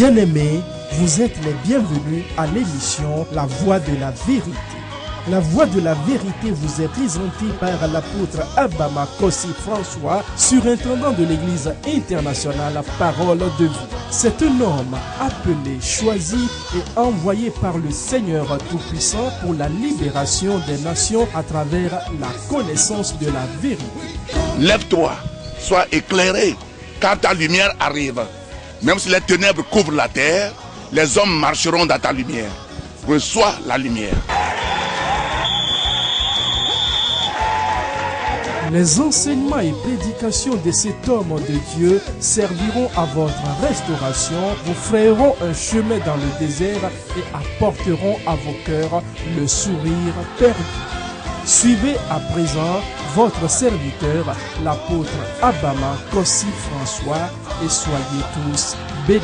Bien-aimés, vous êtes les bienvenus à l'émission La Voix de la Vérité. La Voix de la Vérité vous est présentée par l'apôtre Abama Kossi François, surintendant de l'Église internationale Parole de Vie. C'est un homme appelé, choisi et envoyé par le Seigneur Tout-Puissant pour la libération des nations à travers la connaissance de la vérité. Lève-toi, sois éclairé, car ta lumière arrive. Même si les ténèbres couvrent la terre, les hommes marcheront dans ta lumière. Reçois la lumière. Les enseignements et prédications de cet homme de Dieu serviront à votre restauration, vous frayeront un chemin dans le désert et apporteront à vos cœurs le sourire perdu. Suivez à présent votre serviteur, l'apôtre Abama Kossi François, et soyez tous bénis.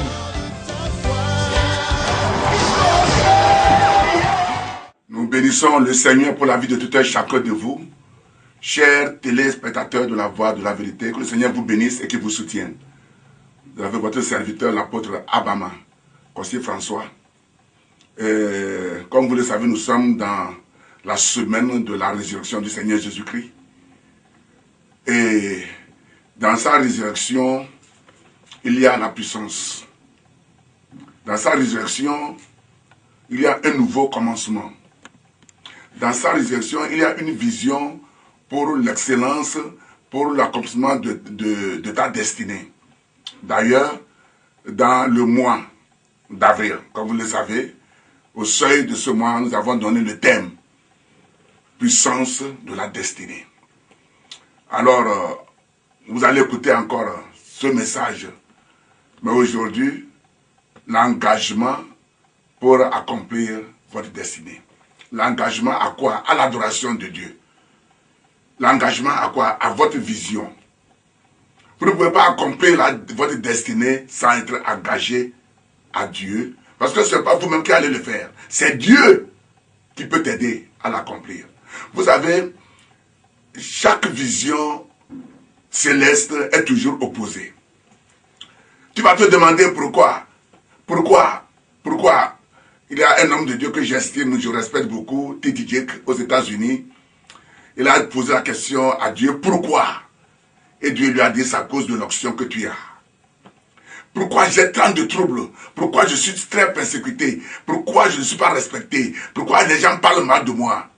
Nous bénissons le Seigneur pour la vie de tout un chacun de vous. Chers téléspectateurs de la Voix de la Vérité, que le Seigneur vous bénisse et qu'il vous soutienne. Vous avez votre serviteur, l'apôtre Abama Kossi François. Comme vous le savez, nous sommes dans la semaine de la résurrection du Seigneur Jésus-Christ. Et dans sa résurrection, il y a la puissance. Dans sa résurrection, il y a un nouveau commencement. Dans sa résurrection, il y a une vision pour l'excellence, pour l'accomplissement de ta destinée. D'ailleurs, dans le mois d'avril, comme vous le savez, au seuil de ce mois, nous avons donné le thème « Puissance de la destinée ». Alors, vous allez écouter encore ce message, mais aujourd'hui, l'engagement pour accomplir votre destinée. L'engagement à quoi? À l'adoration de Dieu. L'engagement à quoi? À votre vision. Vous ne pouvez pas accomplir votre destinée sans être engagé à Dieu. Parce que ce n'est pas vous-même qui allez le faire. C'est Dieu qui peut t'aider à l'accomplir. Vous savez, chaque vision céleste est toujours opposée. Tu vas te demander pourquoi. Pourquoi? Il y a un homme de Dieu que j'estime, je respecte beaucoup, T.D. Jakes, aux États-Unis. Il a posé la question à Dieu, pourquoi? Et Dieu lui a dit, c'est à cause de l'onction que tu as. Pourquoi j'ai tant de troubles? Pourquoi je suis très persécuté? Pourquoi je ne suis pas respecté? Pourquoi les gens parlent mal de moi?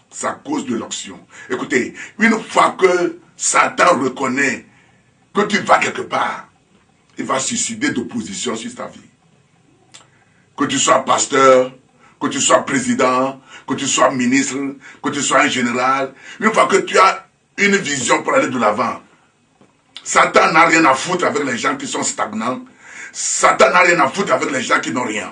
C'est à cause de l'onction. Écoutez, une fois que Satan reconnaît que tu vas quelque part, il va susciter d'opposition sur ta vie. Que tu sois pasteur, que tu sois président, que tu sois ministre, que tu sois un général, une fois que tu as une vision pour aller de l'avant, Satan n'a rien à foutre avec les gens qui sont stagnants. Satan n'a rien à foutre avec les gens qui n'ont rien.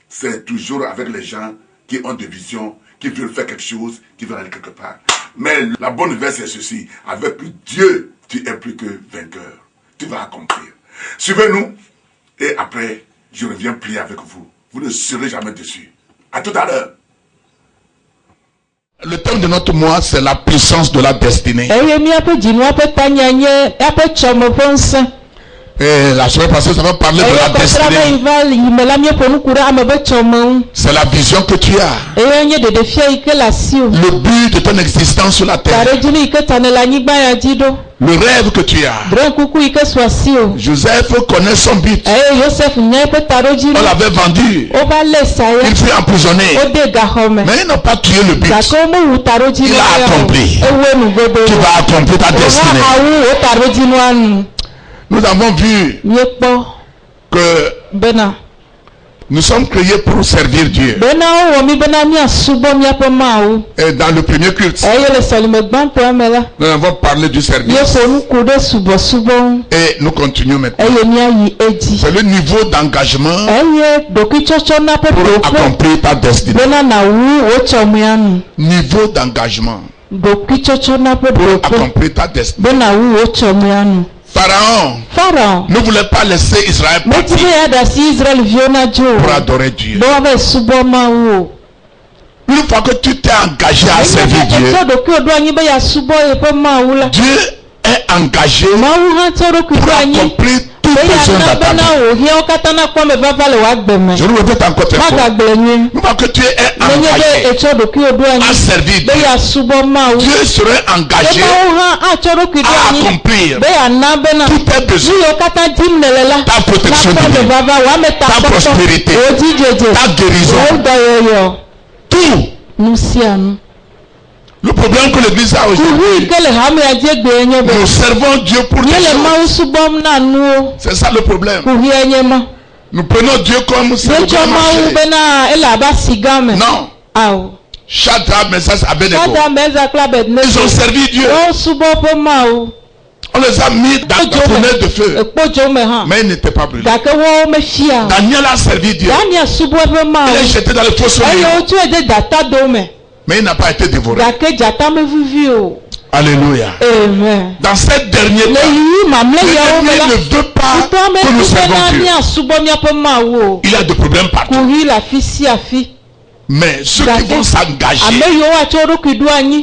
C'est toujours avec les gens qui ont des visions, qui veulent faire quelque chose, qui veulent aller quelque part. Mais la bonne nouvelle, c'est ceci. Avec Dieu, tu es plus que vainqueur. Tu vas accomplir. Suivez-nous et après, je reviens prier avec vous. Vous ne serez jamais déçus. À tout à l'heure. Le thème de notre mois, c'est la puissance de la destinée. Et la semaine passée, nous avons parlé de la destinée. C'est la vision que tu as. Le but de ton existence sur la terre. Le rêve que tu as. Joseph connaît son but. On l'avait vendu. Il fut emprisonné. Mais il n'a pas tué le but. Il a accompli. Tu vas accomplir ta destinée. Nous avons vu que nous sommes créés pour servir Dieu. Et dans le premier culte, nous avons parlé du service. Et nous continuons maintenant. C'est le niveau d'engagement pour accomplir ta destinée. Niveau d'engagement pour accomplir ta destinée. Pharaon ne voulait pas laisser Israël partir pour adorer Dieu. Une fois que tu t'es engagé à servir Dieu, Dieu est engagé pour accomplir tout besoin dans ta vie. Je le répète encore très fort. Non pas que tu es engagé à servir Dieu. Dieu serait engagé à accomplir tous tes besoins, ta protection divine, ta prospérité, ta guérison, tout. Le problème que l'Église a aujourd'hui, nous servons Dieu pour des choses. C'est ça le problème. Nous prenons Dieu comme si nous non. Shadrach, Meshach, Abednego, ils ont servi Dieu. On les a mis dans la fenêtre de feu, mais ils n'étaient pas brûlés. Daniel a servi Dieu. Il est jeté dans le fossé, mais il n'a pas été dévoré. Alléluia. Amen. Dans cette dernière temps, l'ennemi ne veut pas que nous servons Dieu. Il y a des problèmes partout. Mais ceux qui vont s'engager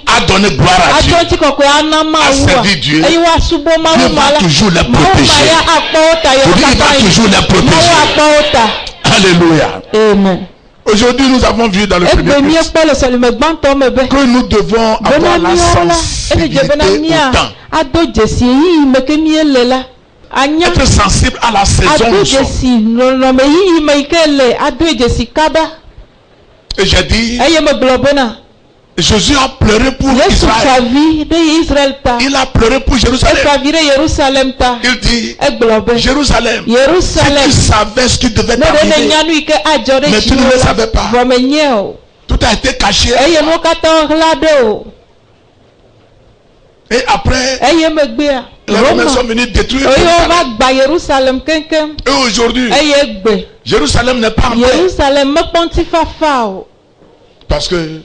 à donner gloire à Dieu, à servir Dieu, Dieu va toujours les protéger. Il va toujours les protéger. Alléluia. Amen. Aujourd'hui, nous avons vu dans le premier culte que nous devons avoir la sensibilité au temps. Être sensible à la saison où nous sommes. Et j'ai dit, Jésus a pleuré pour Israël. Il a pleuré pour Jérusalem. Il dit, Jérusalem, si tu savais ce qui devait t'arriver, mais tu ne le savais pas. Tout a été caché. Et après, les Romains sont venus détruire Jérusalem. Et aujourd'hui, Jérusalem n'est pas en paix. Parce que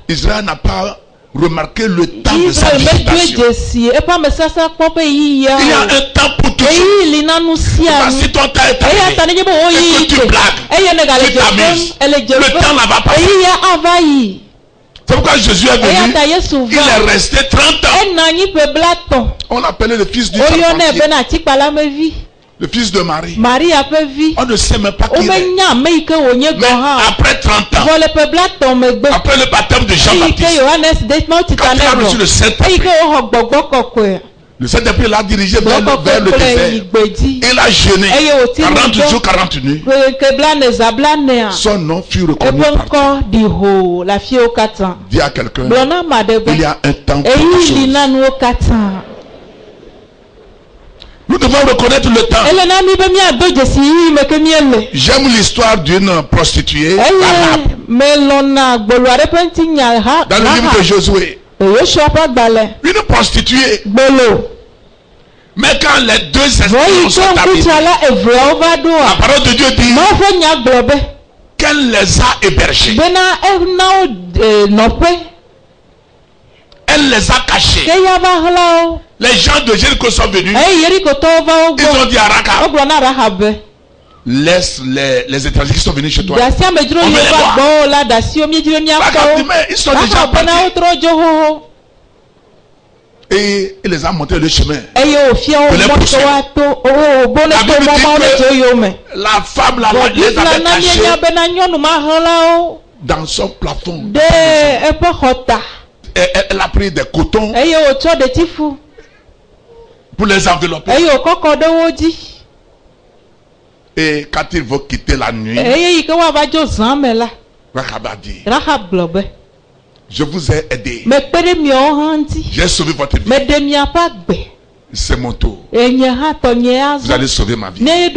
Israël n'a pas remarqué le temps de sa visitation. Il y a un temps pour tout. Si ton temps est arrivé et que tu blagues, tu t'amuses, le temps là va passer. C'est pourquoi Jésus est venu. Il est resté 30 ans. On l'appelait le fils du charpentier. Le fils de Marie. On ne sait même pas qui il est. Mais après 30 ans, après le baptême de Jean-Baptiste, quand il a reçu le Saint-Esprit, le Saint-Esprit l'a dirigé vers le désert. Il a jeûné 40 jours, 40 nuits. Son nom fut reconnu partout. Dis à quelqu'un, il y a un temps pour toutes choses. Nous devons reconnaître le temps. J'aime l'histoire d'une prostituée, Rahab. Dans le livre de Josué. Une prostituée. Mais quand les deux esprits sont habités, la parole de Dieu dit qu'elle les a hébergés. Elle les a cachés. Les gens de Jéricho sont venus. Ils ont dit à Rahab, laisse les étrangers qui sont venus chez toi. On veut les voir. Rahab dit, mais ils sont déjà partis. Et il les a montré le chemin. La Bible dit que la femme les avait cachés dans son plafond. Elle a pris des cotons pour les envelopper. Et quand il veut quitter la nuit, Rahab a dit, je vous ai aidé. J'ai sauvé votre vie. C'est mon tour. Vous allez sauver ma vie. Et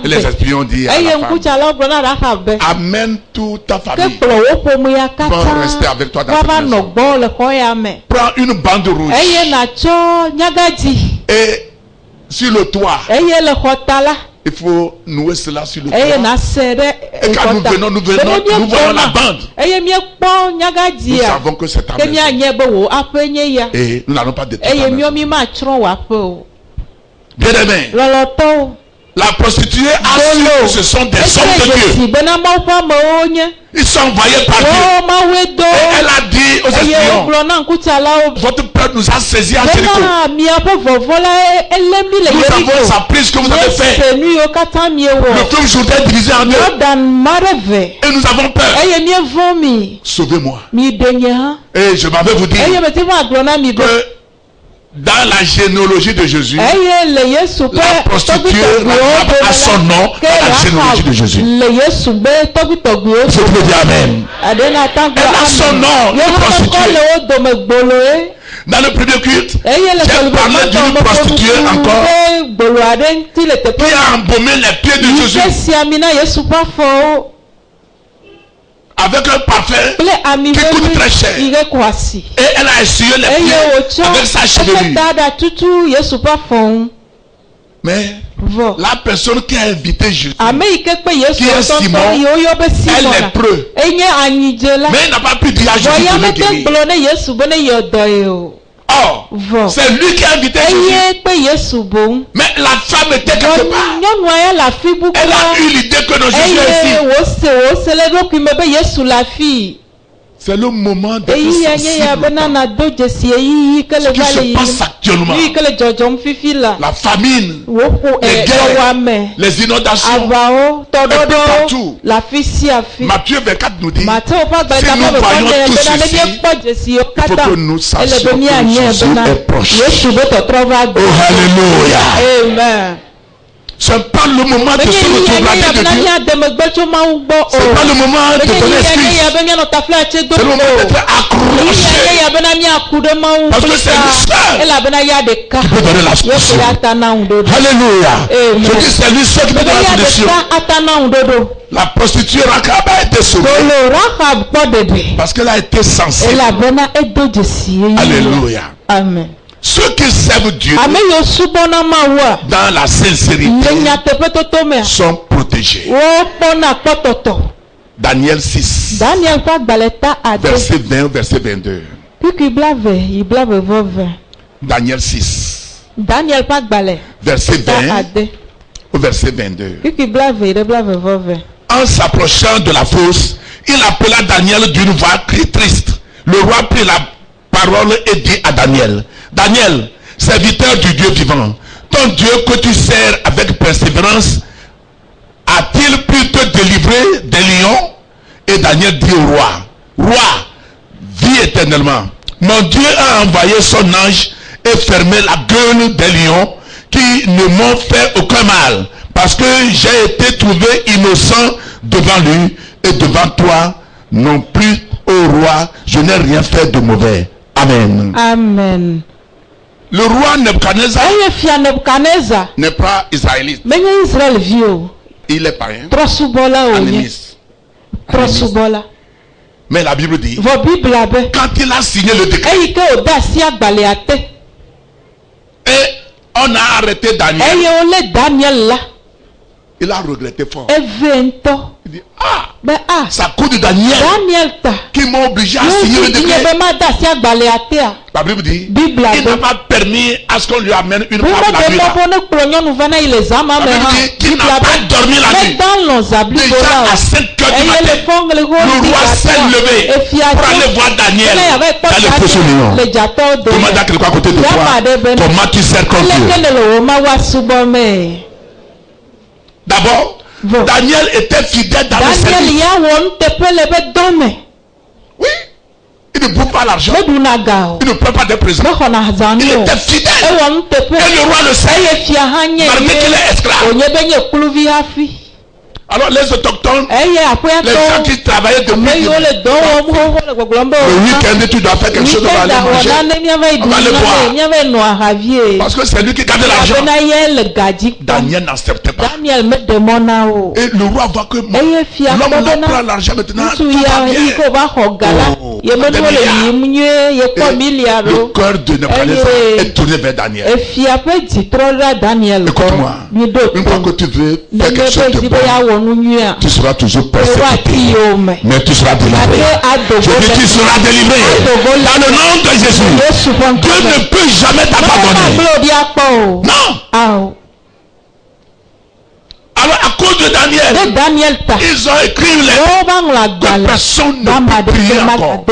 les esprits ont dit à la femme, amène toute ta famille. Ils vont rester avec toi dans ta maison. Prends une bande rouge. Et sur le toit, il faut nouer cela sur le toit. Et quand nous venons, nous voyons la bande. Nous savons que c'est ta maison. Et nous n'allons pas détruire ta maison. Bien aimé, La prostituée a su que ce sont des hommes de Dieu. Ils sont envoyés par Dieu. Et elle a dit aux espions, votre peuple nous a saisis à Jéricho. Nous avons appris ce que vous avez fait. Le fleuve Jourdain est divisé en deux. Et nous avons peur. Sauvez-moi. Et je m'avais vous dire que dans la généalogie de Jésus, la prostituée a son nom dans la généalogie de Jésus. Je peux dire Amen. Elle a son nom, une prostituée. Dans le premier culte, j'ai parlé d'une prostituée encore qui a embaumé les pieds de Jésus avec un parfum qui coûte très cher. Et elle a essuyé les pieds avec sa chevelure. Mais la personne qui a invité Jésus, qui est Simon, elle est preux. Mais il n'a pas pu dire à Jésus de le guérir. Or, c'est lui qui a invité Jésus. Mais la femme était quelque part. Elle a eu l'idée que nos Jésus est ici. C'est le moment de ce qui se passe actuellement. La famine, les guerres, les inondations, un peu partout. Matthieu 24 nous dit, si nous voyons tout ceci, il faut que nous sachions que Jésus est proche. Oh, alléluia. Amen. Ce n'est pas le moment de se retrouver de Dieu. Ce n'est pas le moment de donner excuse. C'est le moment d'être accroché. Parce que c'est lui seul qui peut donner la solution. Alléluia. Je dis c'est lui seul qui peut donner la solution. La prostituée Rahab a été sauvée parce qu'elle a été sensible. Alléluia. Amen. Ceux qui servent Dieu dans la sincérité sont protégés. Daniel 6, verset 20, verset 22. Daniel 6, verset 20 au verset 22. En s'approchant de la fosse, il appela Daniel d'une voix triste. Le roi prit la parole et dit à Daniel, Daniel, serviteur du Dieu vivant, ton Dieu que tu sers avec persévérance, a-t-il pu te délivrer des lions? Et Daniel dit au roi, roi, vis éternellement. Mon Dieu a envoyé son ange et fermé la gueule des lions qui ne m'ont fait aucun mal, parce que j'ai été trouvé innocent devant lui et devant toi non plus, ô roi, je n'ai rien fait de mauvais. Amen. Amen. Le roi Nebuchadnezzar n'est pas israélite. Il est païen. Animiste. Mais la Bible dit, quand il a signé le décret, et on a arrêté Daniel, il a regretté fort. Il dit, ça coûte de Daniel qui m'a obligé à signer le décret. La Bible dit, il n'a pas permis à ce qu'on lui amène une femme la nuit. La Bible dit qu'il n'a pas dormi la nuit. Déjà à 5 heures du matin, le roi s'est levé pour aller voir Daniel dans le poisson lion. Demande à quelqu'un à côté de toi, comment tu sers ton Dieu. D'abord, Daniel était fidèle dans le service. Oui. Il ne bouffe pas l'argent. Il ne prend pas des présents. Il était fidèle. Et le roi le sait. Malgré qu'il est esclave. Alors les autochtones, les gens qui travaillaient depuis le week-end, tu dois faire quelque chose, on va aller manger, on va aller boire. Parce que c'est lui qui gardait l'argent. Daniel n'acceptait pas. Et le roi voit que l'homme doit prendre l'argent maintenant, tout va bien. Le cœur de Nebuchadnezzar est tourné vers Daniel. Écoute-moi, une fois que tu veux faire quelque chose de bon, tu seras toujours persécuté, mais tu seras délivré. Je dis tu seras délivré dans le nom de Jésus. Dieu ne peut jamais t'abandonner. Non. cause de Daniel, ils ont écrit une lettre que personne ne peut prier encore.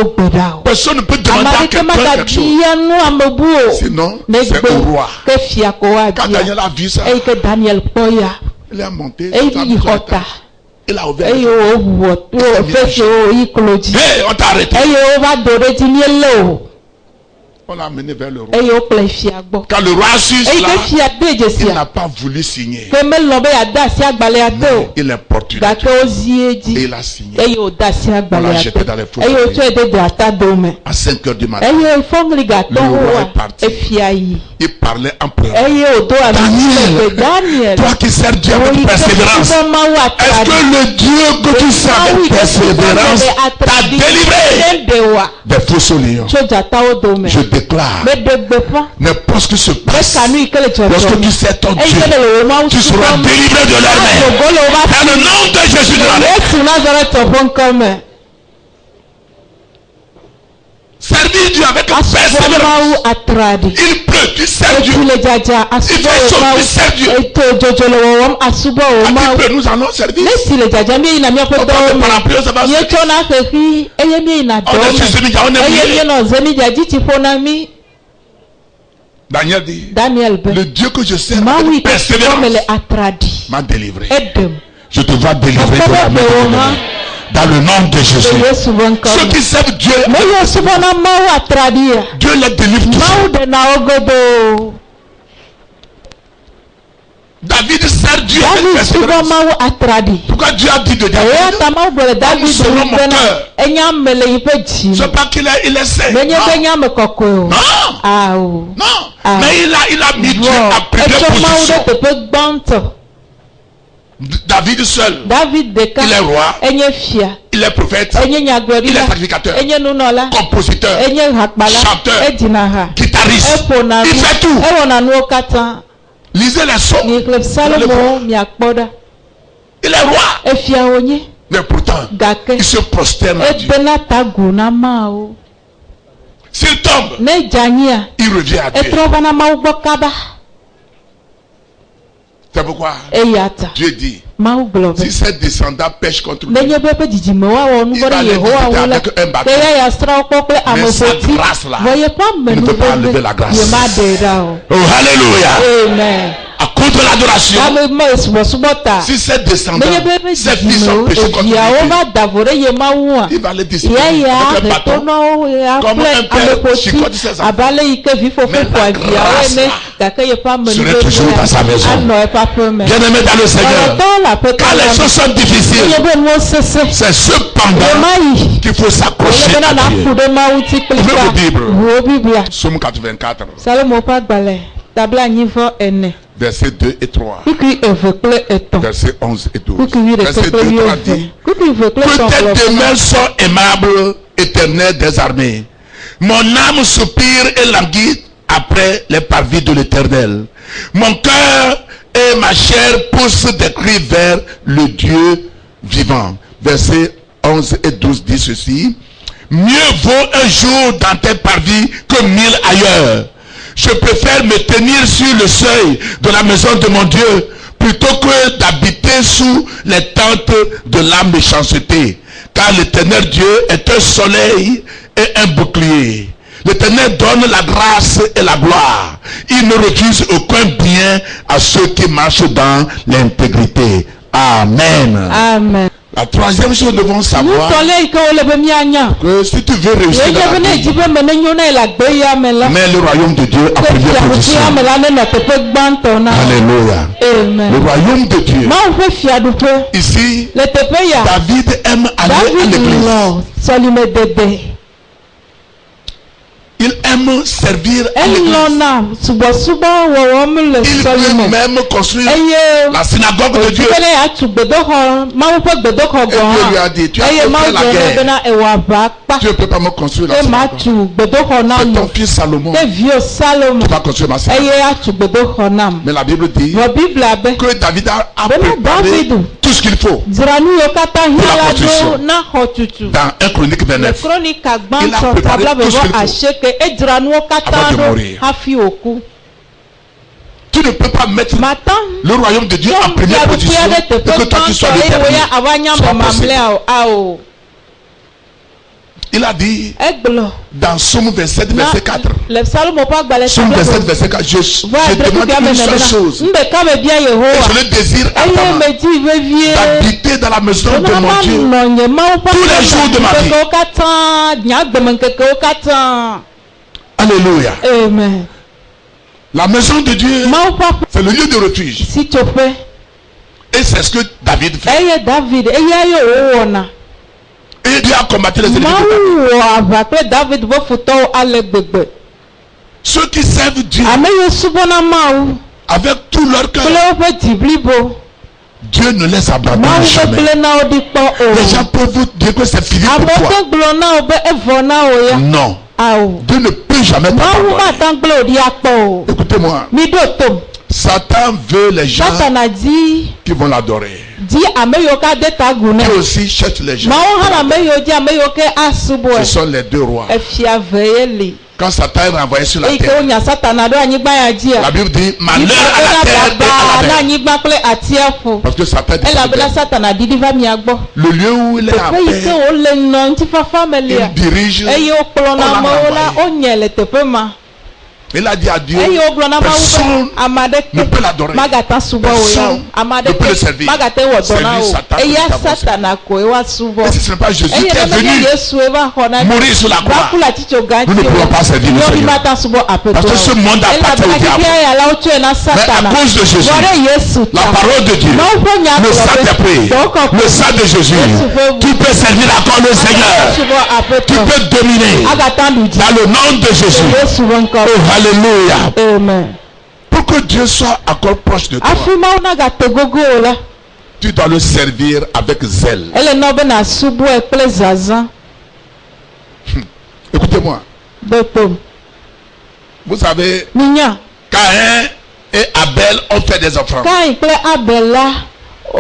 Personne ne peut demander à quelqu'un quelque chose. Sinon, c'est au roi. Quand Daniel a vu ça, il est monté. Il a ouvert. On t'a arrêté. On l'a amené vers le roi. Quand le roi a su cela, il n'a pas voulu signer. Mais il est importuné. Et il a signé. On l'a jeté dans les flots. À 5 heures du matin, le roi est parti. Il parlait en pleurant. Daniel, toi qui sers Dieu avec persévérance, est-ce que le Dieu que tu sers avec persévérance t'a délivré des faux lions? Je déclare, n'importe ce qui se passe, lorsque tu sais ton Dieu, tu seras délivré de leur main. Dans le nom de Jésus de Nazareth. Servir Dieu avec persévérance. Il pleut, tu sers Dieu. Il fait chaud, tu sers Dieu. Un peu, nous allons servir. Daniel dit, le Dieu que je sers avec persévérance m'a délivré. Je te vois délivrer de la main. Dans le nom de Jésus. Ceux qui servent Dieu, Dieu les délivre toujours. David sert Dieu avec persévérance. Pourquoi Dieu a dit de David, nous serons mon cœur. C'est pas qu'il est saint. Non. Mais il a mis Dieu à plusieurs positions. David seul, il est roi, il est prophète, il est sacrificateur, compositeur, chanteur, guitariste, il fait tout. Lisez les psaumes. Il est roi. Mais pourtant, il se prosterne à Dieu. S'il tombe, il revient à Dieu. C'est pourquoi Dieu dit, si ces descendants pêchent contre lui, il va les visiter avec un bâton. Mais cette grâce-là, il ne peut pas enlever la grâce. Oh, alléluia. Amen. À cause de l'adoration, si ces descendants, ces fils ont péché contre lui, il va les discipliner avec un bâton, comme un père chicote ses enfants. Mais la grâce serait toujours dans sa maison. Bien-aimé dans le Seigneur, quand les choses sont difficiles, c'est cependant qu'il faut s'accrocher à Dieu. Ouvrez vos Bibles. Psaume 84. Versets 2 et 3. Versets 11 et 12. Verset 2 et 3 dit, que tes demeures sont aimables, éternel des armées. Mon âme soupire et languit après les parvis de l'Éternel. Mon cœur et ma chair poussent des cris vers le Dieu vivant. Versets 11 et 12 dit ceci. Mieux vaut un jour dans tes parvis que 1000 ailleurs. Je préfère me tenir sur le seuil de la maison de mon Dieu plutôt que d'habiter sous les tentes de la méchanceté. Car l'Éternel Dieu est un soleil et un bouclier. L'Éternel donne la grâce et la gloire. Il ne refuse aucun bien à ceux qui marchent dans l'intégrité. Amen. Amen. La troisième chose, nous devons savoir que si tu veux réussir dans la vie, mets le royaume de Dieu en première position. Alléluia. Le royaume de Dieu. Ici, David aime aller à l'église. Il aime servir à l'église. Il veut même construire la synagogue de Dieu. Et Dieu lui a dit, tu as fait la guerre. Tu ne peux pas me construire la synagogue. C'est ton fils Salomon qui va construire ma synagogue. Mais la Bible dit que David a préparé tout ce qu'il faut pour la construction. Dans 1 Chronique 29, il a préparé tout ce qu'il faut. Avant de mourir. Tout Tu ne peux pas mettre le royaume de Dieu en première position et que toi tu sois le dernier. C'est pas possible. Il a dit dans Somme 27 verset 4. Somme 27 verset 4. Je demande une seule chose. Et je le désire d'habiter dans la maison de mon Dieu tous les jours de ma vie. Alléluia. Amen. La maison de Dieu, c'est le lieu de refuge. Et c'est ce que David fait. Et Dieu a combattu les ennemis de David. Ceux qui servent Dieu avec tout leur cœur, Dieu ne laisse abandonner jamais. Les gens peuvent vous dire que c'est fini pour toi. Non. Dieu ne peut jamais t'abandonner. Écoutez-moi. Satan veut les gens qui vont l'adorer. Dieu aussi cherche les gens. Ce sont les deux rois. Quand Satan est renvoyé sur la terre, la Bible dit malheur à la terre et à la terre. Parce que Satan dit le lieu où il est en paix, il dirige, il a dit à Dieu, personne ne peut l'adorer, personne ne peut le servir. C'est lui Satan. Et si ce n'est pas Jésus qui est venu mourir sur la croix, nous ne pouvons pas servir le Seigneur. Parce que ce monde appartient au diable. Mais à cause de Jésus, la parole de Dieu, le Saint-Esprit, le sang de Jésus, tu peux servir encore le Seigneur. Tu peux dominer dans le nom de Jésus. Oh, alléluia. Amen. Pour que Dieu soit encore proche de toi, tu dois le servir avec zèle. Écoutez-moi. Vous savez, Caïn et Abel ont fait des offrandes. Il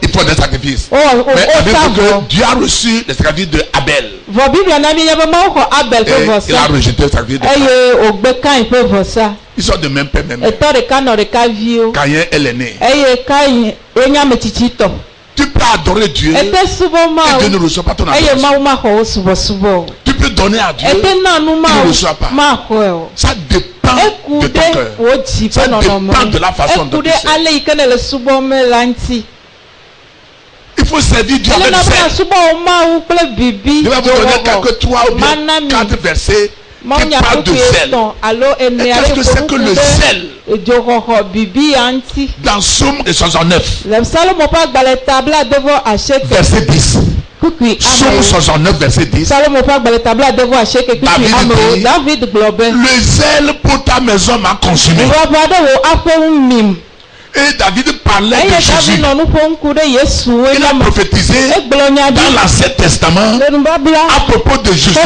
faut des sacrifices. Mais la Bible dit que Dieu a reçu les sacrifices de Abel. Et il a rejeté le sacrifice de Caïn. Ils sont de même père, même mère. Caïn est l'aîné. Tu peux adorer Dieu et Dieu ne reçoit pas ton adoration. Tu peux donner à Dieu et il ne reçoit pas. Ça dépend de ton cœur. Ça dépend de la façon dont tu sais. Il faut servir Dieu avec zèle. Je vais vous donner quelques 3 ou bien 4 versets qui parlent de zèle. Et qu'est-ce que c'est que le zèle? Dans Somme 69, verset 10. Somme 69, verset 10. David dit, le zèle pour ta maison m'a consumé. Et David parlait de Jésus. Il a prophétisé dans l'Ancien Testament à propos de Jésus.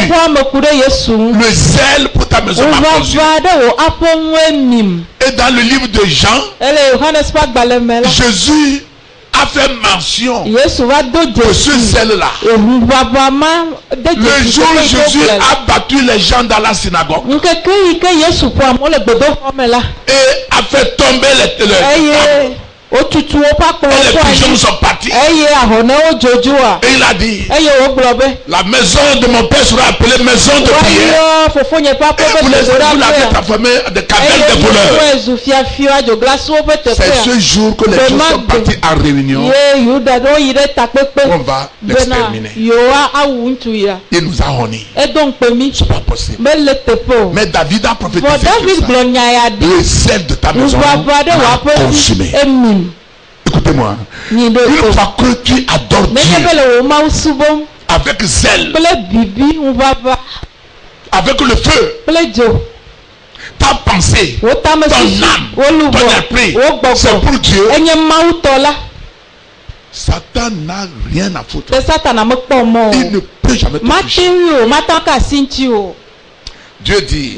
Le zèle pour ta maison m'a consumé. Et dans le livre de Jean, Jésus a fait mention de ce zèle-là. Le jour où Jésus a battu les gens dans la synagogue et a fait tomber les pigeons sont partis. Et il a dit, la maison de mon père sera appelée maison de prière. Et vous l'avez transformée de caverne de voleurs. C'est ce jour que les gens sont partis en réunion. On va l'exterminer. Il nous a honnis. C'est pas possible. Mais David a prophétisé le zèle de ta maison m'a consumé. Écoutez-moi, une fois que tu adores Dieu avec zèle, avec le feu, ta pensée, ton âme, ton esprit, c'est pour Dieu. Satan n'a rien à foutre. Il ne peut jamais te toucher. Dieu dit,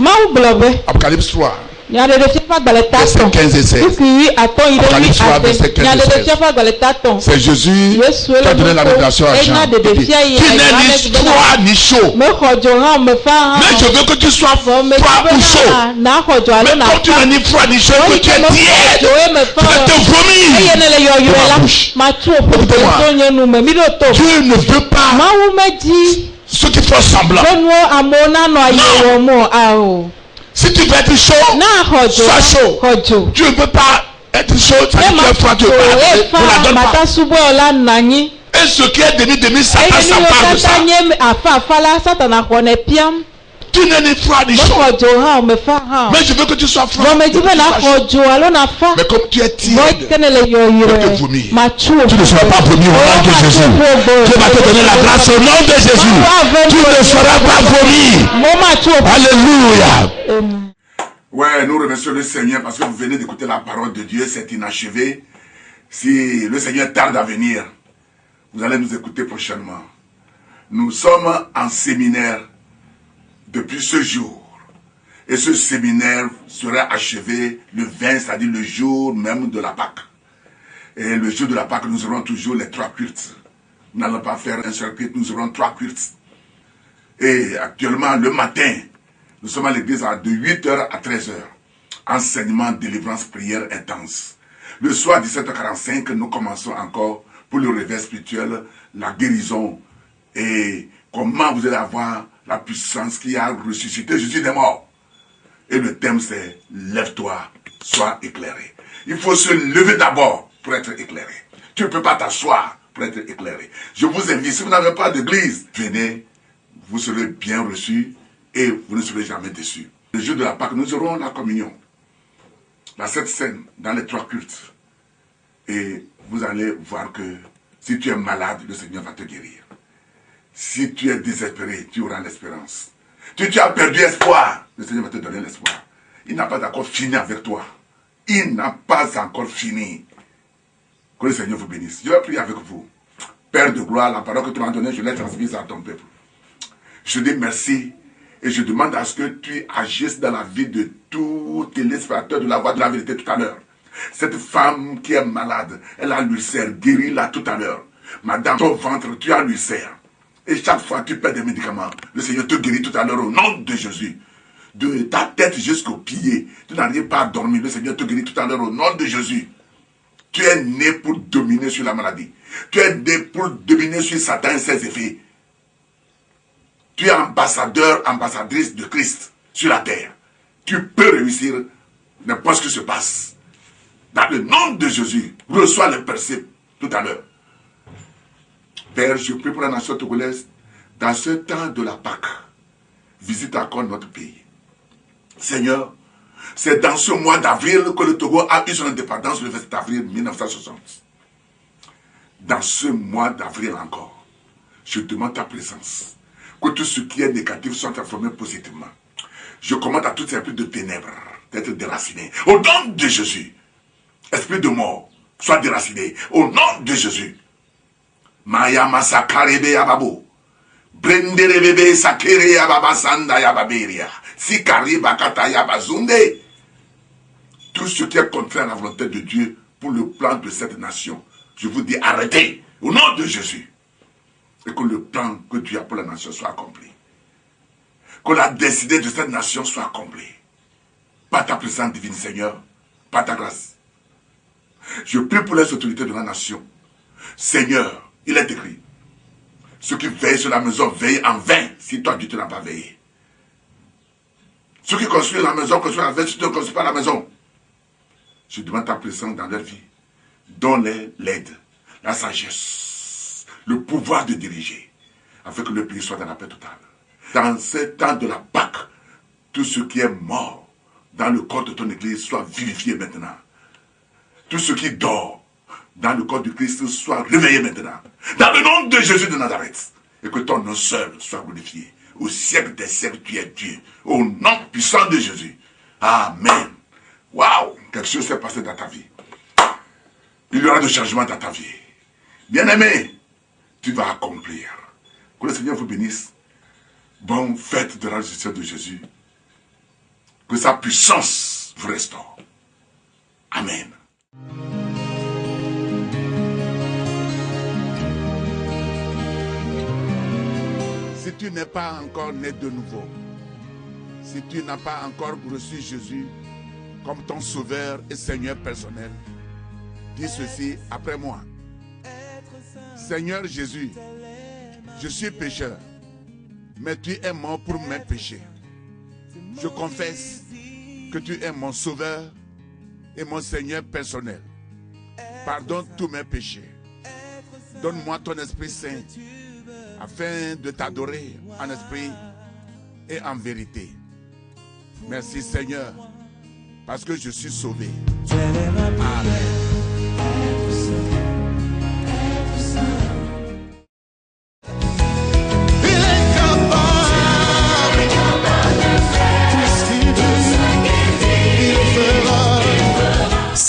Apocalypse 3, Verset 15 et 16. Apocalypse 3, verset 15 et 16. C'est Jésus qui a donné la révélation à Jean. Tu n'es ni froid ni chaud. Mais je veux que tu sois froid ou chaud. Mais comme tu n'es ni froid ni chaud, que tu es tiède, tu vas te vomir de ma bouche. Écoutez-moi. Dieu ne veut pas ceux qui font semblant. Non. Si tu veux être chaud, sois chaud. Tu ne peux pas être chaud, ça veut dire froid, tu ne la donnes pas. Et ce qui est demi, Satan s'empare de ça. Tu n'es ni froid ni chaud. Mais je veux que tu sois froid. Mais comme tu es tiède, je vais te vomir. Tu ne seras pas vomi au nom de Jésus. Dieu va te donner la grâce au nom de Jésus. Tu ne seras pas vomi. Alléluia. Ouais, nous remercions le Seigneur parce que vous venez d'écouter la parole de Dieu. C'est inachevé. Si le Seigneur tarde à venir, vous allez nous écouter prochainement. Nous sommes en séminaire depuis ce jour. Et ce séminaire sera achevé le 20, c'est-à-dire le jour même de la Pâque. Et le jour de la Pâque, nous aurons toujours les 3 cultes. Nous n'allons pas faire un seul culte, nous aurons 3 cultes. Et actuellement, le matin, nous sommes à l'église de 8h à 13h. Enseignement, délivrance, prière intense. Le soir, à 17h45, nous commençons encore pour le réveil spirituel, la guérison et comment vous allez avoir la puissance qui a ressuscité Jésus des morts. Et le thème c'est « Lève-toi, sois éclairé ». Il faut se lever d'abord pour être éclairé. Tu ne peux pas t'asseoir pour être éclairé. Je vous invite, si vous n'avez pas d'église, venez, vous serez bien reçus et vous ne serez jamais déçus. Le jour de la Pâque, nous aurons la communion. La Sainte Seine, dans les 3 cultes. Et vous allez voir que si tu es malade, le Seigneur va te guérir. Si tu es désespéré, tu auras l'espérance. Si tu as perdu espoir, le Seigneur va te donner l'espoir. Il n'a pas encore fini avec toi. Il n'a pas encore fini. Que le Seigneur vous bénisse. Je vais prier avec vous. Père de gloire, la parole que tu m'as donnée, je l'ai transmise à ton peuple. Je dis merci et je demande à ce que tu agisses dans la vie de tous les téléspectateurs de la voix de la vérité tout à l'heure. Cette femme qui est malade, elle a l'ulcère, guéris-la tout à l'heure. Madame, ton ventre, tu as l'ulcère. Et chaque fois que tu perds des médicaments, le Seigneur te guérit tout à l'heure au nom de Jésus. De ta tête jusqu'aux pieds, tu n'arrives pas à dormir, le Seigneur te guérit tout à l'heure au nom de Jésus. Tu es né pour dominer sur la maladie. Tu es né pour dominer sur Satan et ses effets. Tu es ambassadeur, ambassadrice de Christ sur la terre. Tu peux réussir n'importe ce qui se passe. Dans le nom de Jésus, reçois le percée tout à l'heure. Père, je prie pour la nation togolaise, dans ce temps de la Pâque, visite encore notre pays. Seigneur, c'est dans ce mois d'avril que le Togo a eu son indépendance le 27 avril 1960. Dans ce mois d'avril encore, je demande ta présence, que tout ce qui est négatif soit transformé positivement. Je commande à tout esprit de ténèbres d'être déraciné. Au nom de Jésus, esprit de mort, sois déraciné. Au nom de Jésus. Maya masakarebe yababo. Brendere bebe sakere yababa sanda yababeria. Sikari bakata yabazunde. Tout ce qui est contraire à la volonté de Dieu pour le plan de cette nation, je vous dis arrêtez au nom de Jésus. Et que le plan que Dieu a pour la nation soit accompli. Que la destinée de cette nation soit accomplie. Par ta présence divine, Seigneur, par ta grâce. Je prie pour les autorités de la nation. Seigneur, il est écrit, ceux qui veillent sur la maison veillent en vain, si toi Dieu n'as pas veillé. Ceux qui construisent la maison construisent en vain, si tu ne construis pas la maison. Je demande ta présence dans leur vie. Donne-les l'aide, la sagesse, le pouvoir de diriger, afin que le pays soit dans la paix totale. Dans ce temps de la Pâque, tout ce qui est mort dans le corps de ton église soit vivifié maintenant. Tout ce qui dort dans le corps de Christ soit réveillé maintenant. Dans le nom de Jésus de Nazareth. Et que ton nom seul soit glorifié. Au siècle des siècles, tu es Dieu. Au nom puissant de Jésus. Amen. Waouh! Quelque chose s'est passé dans ta vie. Il y aura de changements dans ta vie. Bien-aimé, tu vas accomplir. Que le Seigneur vous bénisse. Bonne fête de la résurrection de Jésus. Que sa puissance vous restaure. Amen. Si tu n'es pas encore né de nouveau, si tu n'as pas encore reçu Jésus comme ton sauveur et Seigneur personnel, dis ceci après moi. Seigneur Jésus, je suis pécheur, mais tu es mort pour mes péchés. Je confesse que tu es mon sauveur et mon Seigneur personnel. Pardonne tous mes péchés. Donne-moi ton Esprit Saint afin de t'adorer en esprit et en vérité. Merci Seigneur, parce que je suis sauvé. Amen.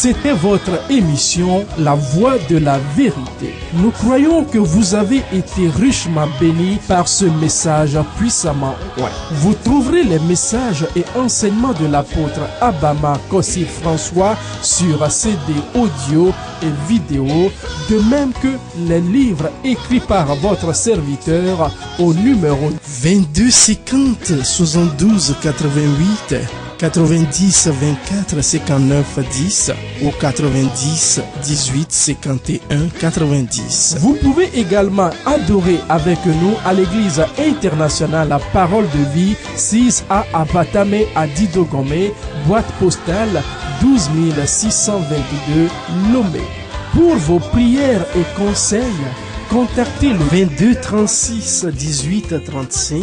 C'était votre émission La Voix de la Vérité. Nous croyons que vous avez été richement bénis par ce message puissamment oint. Vous trouverez les messages et enseignements de l'apôtre Abama Kossi François sur CD audio et vidéo, de même que les livres écrits par votre serviteur au numéro 22 50 72 88 90 24 59 10 ou 90 18 51 90. Vous pouvez également adorer avec nous à l'église internationale La Parole de Vie, 6A à Batame à Didogomé, boîte postale 12 622 Lomé. Pour vos prières et conseils, contactez le 22 36 18 35,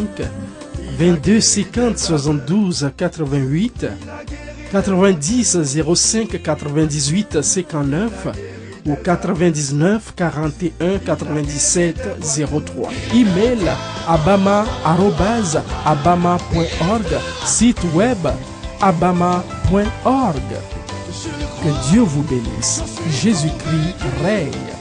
22 50 72 88, 90 05 98 59 ou 99 41 97 03. Email abama@abama.org, site web abama.org. Que Dieu vous bénisse. Jésus-Christ règne.